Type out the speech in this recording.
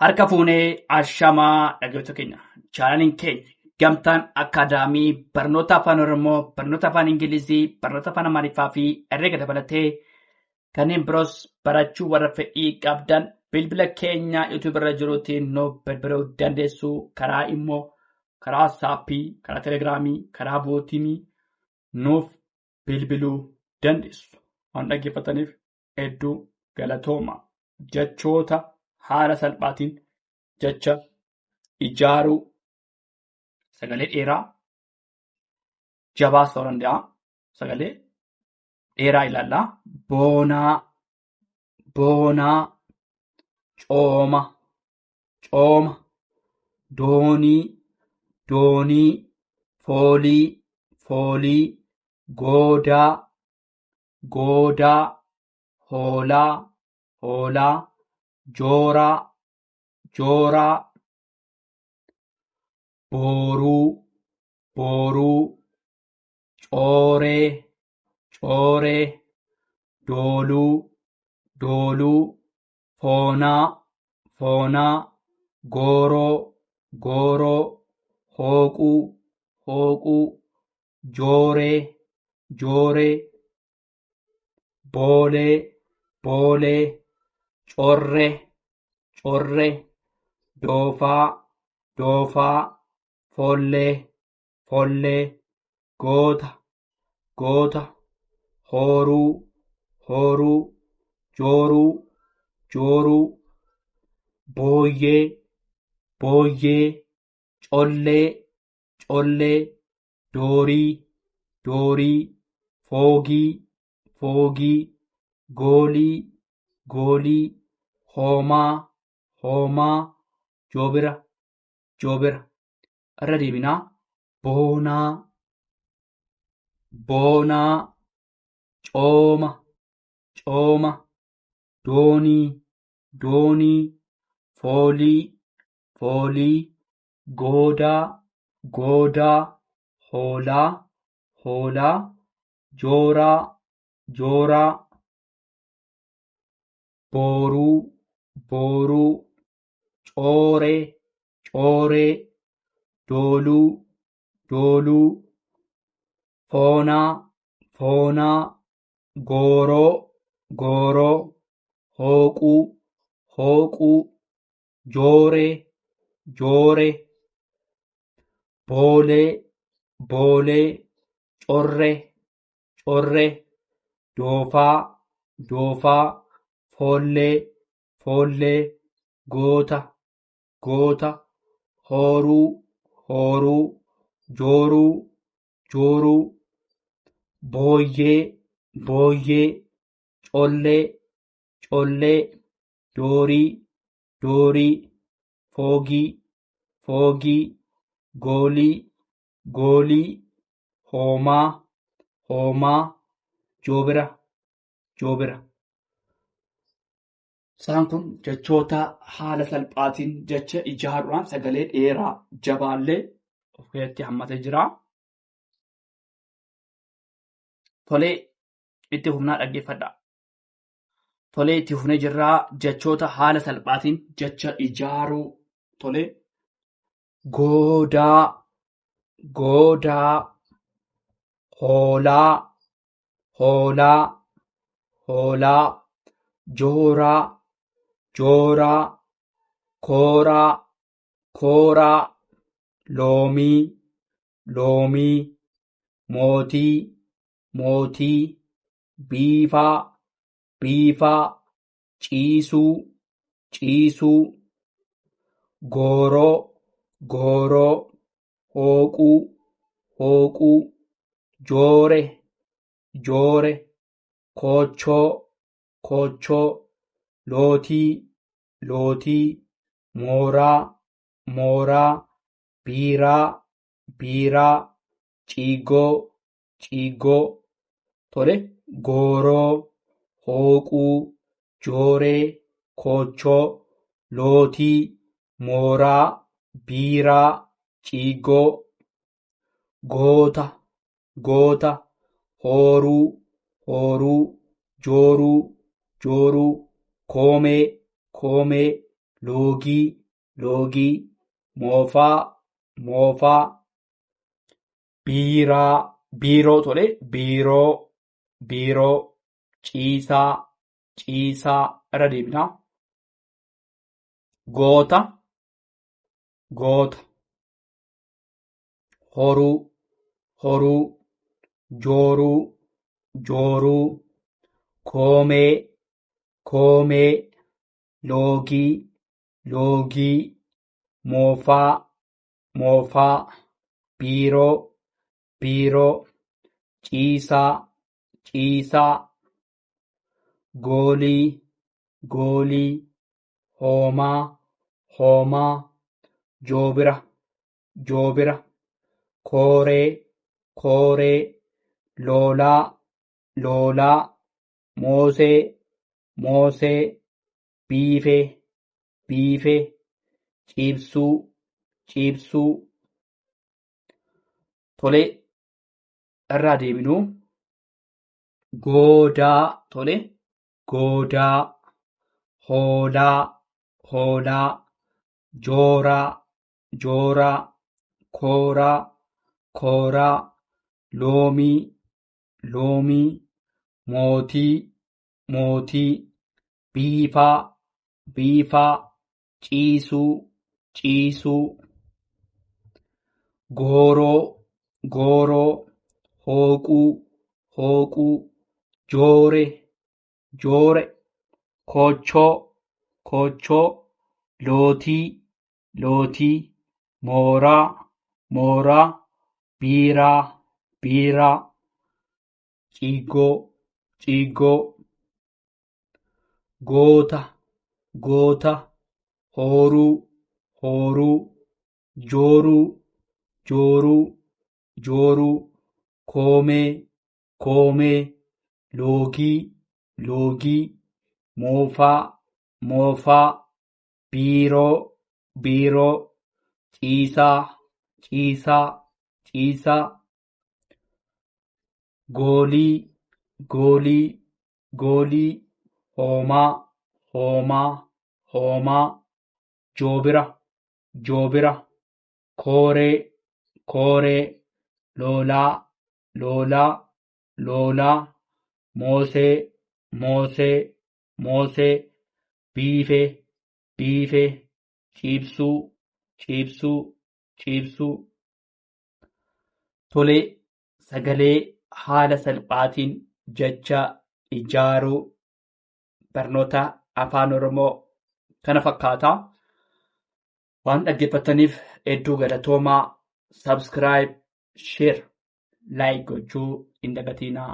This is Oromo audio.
Harka fuunee ashamaa dhaggeeffattoota keenya. Chaanaliin keenya gamtaan akaadaamii barnoota afaan Oromoo, barnoota afaan Ingilizii, barnoota afaan Amaariffaa fi herreega dabalatee kanneen biroos barachuu warra fedhii qabdan bilbila keenya YouTube irra jiruutiin nu bilbiluu dandeessu. Karaa immoo karaa saappii, karaa telegiraamii, karaa bootiinii nuuf bilbiluu dandeessu. Waan dhaggeeffataniif hedduu galatooma. Jechoota haala salphaatiin jecha ijaaruu sagalee dheeraa jabaas ta'uu danda'a. Sagalee dheeraa ilaallaa. Boonaa, boonaa, cooma, cooma, doonii, doonii, foolii, foolii, goodaa, goodaa, hoolaa, hoolaa, jooraa, jooraa, booruu, booruu, cooree, cooree, dooluu, dooluu, foonaa, foonaa, gooroo, gooroo, hooquu, hooquu, jooree, jooree, boolee, boolee, corree, corree, doofaa, doofaa, follee, follee, goota, goota, hooruu, hooruu, jooruu, jooruu, booyyee, booyyee, collee, collee, doorii, doorii, foogii, foogii, goolii, goolii, hoomaa, hoomaa, joobira, joobira. Irra deebinaa. Boonaa, boonaa, cooma, cooma, doonii, doonii, foolii, foolii, goodaa, goodaa, hoolaa, hoolaa, jooraa, jooraa, booruu, booruu, cooree, cooree, dooluu, dooluu, foonaa, foonaa, gooroo, gooroo, hooquu, hooquu, jooree, jooree, boolee, boolee, corree, corree, doofaa, doofaa, foollee, foollee, goota, goota, hooruu, hooruu, jooruu, jooruu, booyyee, booyyee, collee, collee, doorii, doorii, foogii, foogii, goolii, goolii, hoomaa, hoomaa, joobira, joobira. Isaan kun jechoota haala salphaatiin jecha ijaaruudhaan sagalee dheeraa jabaallee of keessatti hammatee jira. Tolee, itti fufnaa dhaggeeffadhaa. Tolee, itti fufnee jirraa jechoota haala salphaatiin jecha ijaaruu. Tolee, goodaa, goodaa, hoolaa, hoolaa, hoolaa, jooraa, jooraa, kooraa, kooraa, loomii, loomii, mootii, mootii, biifaa, biifaa, ciisuu, ciisuu, gooroo, gooroo, hooquu, hooquu, joore, joore, koochoo, koochoo, lootii, lootii, mooraa, mooraa, biiraa, biiraa, ciigoo, ciigoo. Tole, gooroo, hooquu, jooree, koochoo, lootii, mooraa, biiraa, ciigoo, goota, goota, hooruu, hooruu, jooruu, jooruu, koomee, koomee, loogii, loogii, moofaa, moofaa, biiraa, biiroo tole, biiroo, biiroo, ciisaa, ciisaa, irra deebinaa, goota, goota, horuu, horuu, jooruu, jooruu, koomee, koomee, loogii, loogii, moofaa, moofaa, biiroo, biiroo, ciisaa, ciisaa, goolii, goolii, hoomaa, hoomaa, joobira, joobira, kooree, kooree, loolaa, loolaa, moosee, moosee, biifee, biifee, ciibsuu, ciibsuu. Tole, irraa deebinuu. Goodaa, tole, goodaa, hoolaa, hoolaa, jooraa, jooraa, kooraa, kooraa, loomii, loomii, mootii, mootii, biifaa, biifaa, ciisuu, ciisuu, gooroo, gooroo, hooquu, hooquu, joore, joore, koochoo, koochoo, lootii, lootii, mooraa, mooraa, biiraa, biiraa, ciigoo, ciigoo, goota, goota, hooruu, hooruu, jooruu, jooruu, jooruu, koomee, koomee, loogii, loogii, moofaa, moofaa, biiroo, biiroo, ciisaa, ciisaa, ciisaa, goolii, goolii, goolii, hoomaa, hoomaa, hoomaa, joobira, joobira, kooree, kooree, loolaa, loolaa, loolaa, moosee, moosee, moosee, biifee, biifee, ciibsuu, ciibsuu, ciibsuu. Tole, sagalee haala salphaatiin jecha ijaaruu barnoota afaan Oromoo kana fakkaata. Waan dhaggeeffataniif hedduu galatoomaa. Subscribe, share, like gochuu hin dagatinaa.